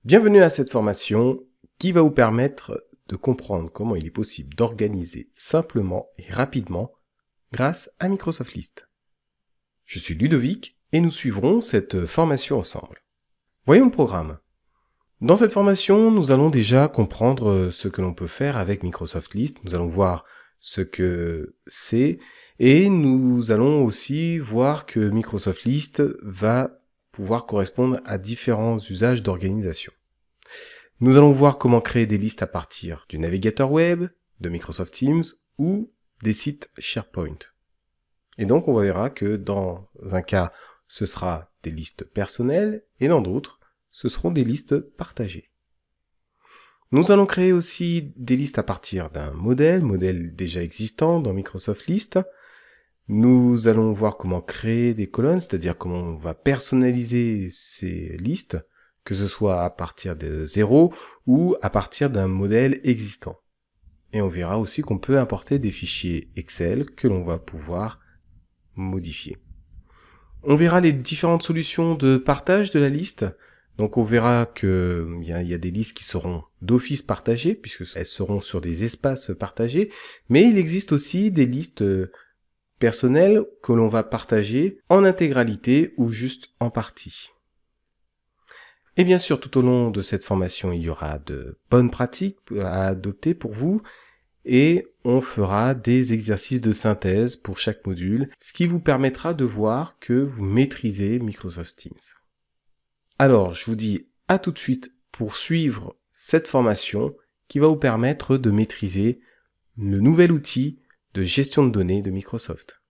Bienvenue à cette formation qui va vous permettre de comprendre comment il est possible d'organiser simplement et rapidement grâce à Microsoft List. Je suis Ludovic et nous suivrons cette formation ensemble. Voyons le programme. Dans cette formation, nous allons déjà comprendre ce que l'on peut faire avec Microsoft List. Nous allons voir ce que c'est et nous allons aussi voir que Microsoft List va pouvoir correspondre à différents usages d'organisation. Nous allons voir comment créer des listes à partir du navigateur web, de Microsoft Teams ou des sites SharePoint. Et donc on verra que dans un cas, ce sera des listes personnelles et dans d'autres, ce seront des listes partagées. Nous allons créer aussi des listes à partir d'un modèle déjà existant dans Microsoft List. Nous allons voir comment créer des colonnes, c'est-à-dire comment on va personnaliser ces listes, que ce soit à partir de zéro ou à partir d'un modèle existant. Et on verra aussi qu'on peut importer des fichiers Excel que l'on va pouvoir modifier. On verra les différentes solutions de partage de la liste. Donc on verra qu'il y a des listes qui seront d'office partagées, puisque elles seront sur des espaces partagés, mais il existe aussi des listes personnelles que l'on va partager en intégralité ou juste en partie. Et bien sûr, tout au long de cette formation, il y aura de bonnes pratiques à adopter pour vous et on fera des exercices de synthèse pour chaque module, ce qui vous permettra de voir que vous maîtrisez Microsoft Teams. Alors, je vous dis à tout de suite pour suivre cette formation qui va vous permettre de maîtriser le nouvel outil de gestion de données de Microsoft.